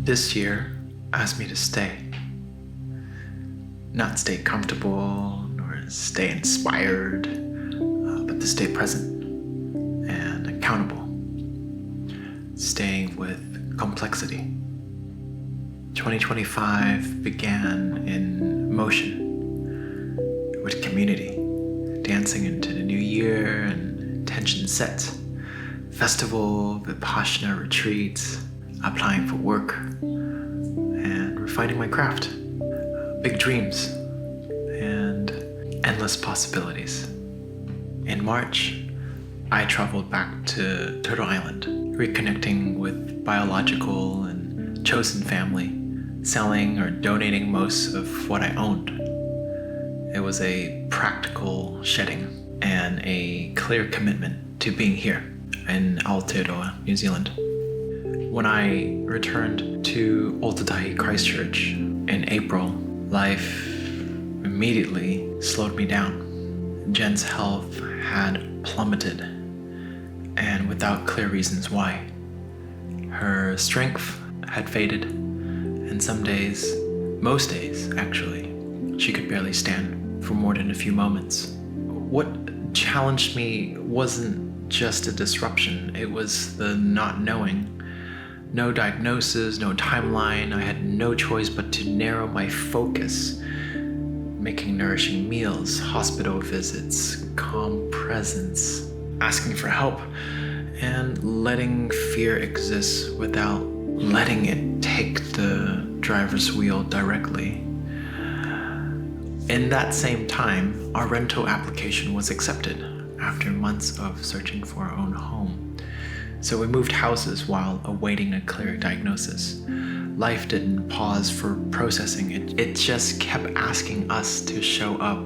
This year asked me to stay. Not stay comfortable, nor stay inspired, but to stay present and accountable. Staying with complexity. 2025 began in motion, with community, dancing into the new year and intention set, festival, Vipassana retreats, applying for work, and refining my craft. Big dreams and endless possibilities. In March, I traveled back to Turtle Island, reconnecting with biological and chosen family, selling or donating most of what I owned. It was a practical shedding and a clear commitment to being here in Aotearoa, New Zealand. When I returned to Ōtautahi Christchurch in April, life immediately slowed me down. Jen's health had plummeted, and without clear reasons why. Her strength had faded, and some days, most days actually, she could barely stand for more than a few moments. What challenged me wasn't just a disruption, it was the not knowing. No diagnosis, no timeline. I had no choice but to narrow my focus, making nourishing meals, hospital visits, calm presence, asking for help, and letting fear exist without letting it take the driver's wheel directly. In that same time, our rental application was accepted after months of searching for our own home. So we moved houses while awaiting a clear diagnosis. Life didn't pause for processing. It just kept asking us to show up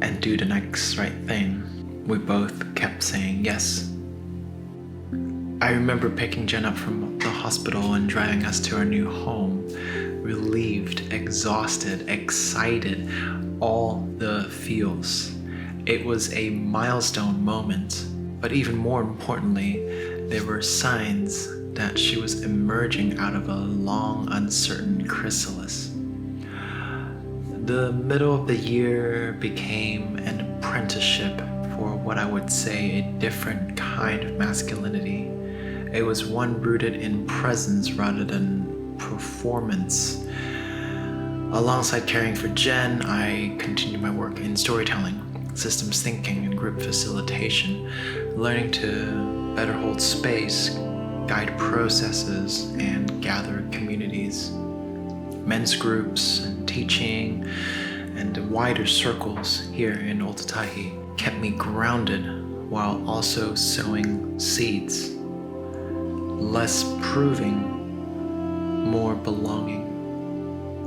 and do the next right thing. We both kept saying yes. I remember picking Jen up from the hospital and driving us to our new home. Relieved, exhausted, excited, all the feels. It was a milestone moment. But even more importantly, there were signs that she was emerging out of a long, uncertain chrysalis. The middle of the year became an apprenticeship for what I would say a different kind of masculinity. It was one rooted in presence rather than performance. Alongside caring for Jen, I continued my work in storytelling, systems thinking, and group facilitation, learning to better hold space, guide processes, and gather communities. Men's groups and teaching and wider circles here in Ōtautahi kept me grounded while also sowing seeds. Less proving, more belonging.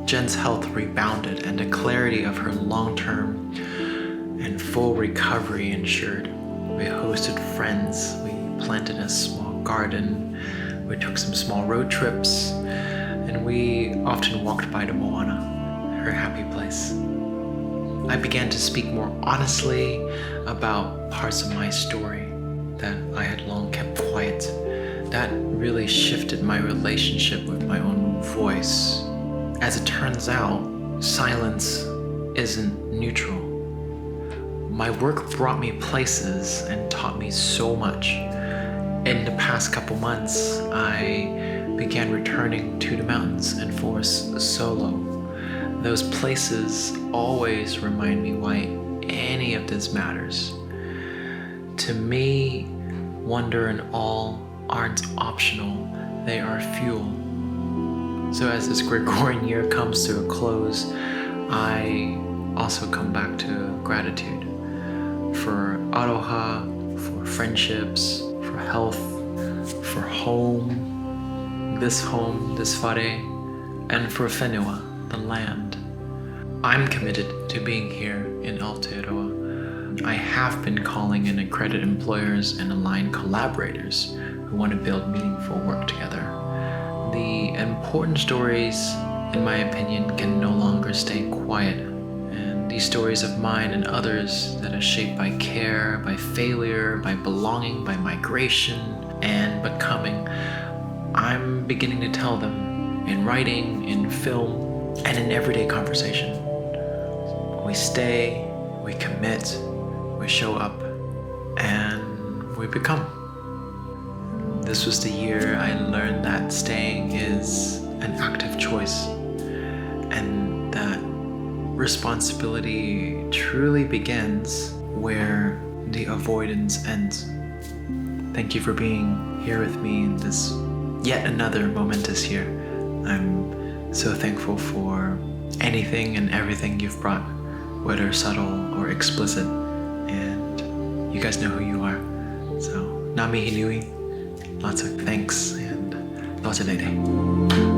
Jen's health rebounded and the clarity of her long-term and full recovery ensured. We hosted friends, we planted a small garden, we took some small road trips, and we often walked by the moana, her happy place. I began to speak more honestly about parts of my story that I had long kept quiet. That really shifted my relationship with my own voice. As it turns out, silence isn't neutral. My work brought me places and taught me so much. In the past couple months, I began returning to the mountains and forest solo. Those places always remind me why any of this matters. To me, wonder and awe aren't optional, they are fuel. So as this Gregorian year comes to a close, I also come back to gratitude. For aroha, for friendships, for health, for home, this whare, and for whenua, the land. I'm committed to being here in Aotearoa. I have been calling in accredited employers and aligned collaborators who want to build meaningful work together. The important stories, in my opinion, can no longer stay quiet. These stories of mine and others that are shaped by care, by failure, by belonging, by migration, and becoming. I'm I'm beginning to tell them in writing, in film, and in everyday conversation. We stay, we commit, we show up, and we become. This was the year I learned that staying is an active choice, and that responsibility truly begins where the avoidance ends. Thank you for being here with me in this yet another momentous year. I'm so thankful for anything and everything you've brought, whether subtle or explicit, and you guys know who you are. So, Nami Hinui, lots of thanks and lots of day.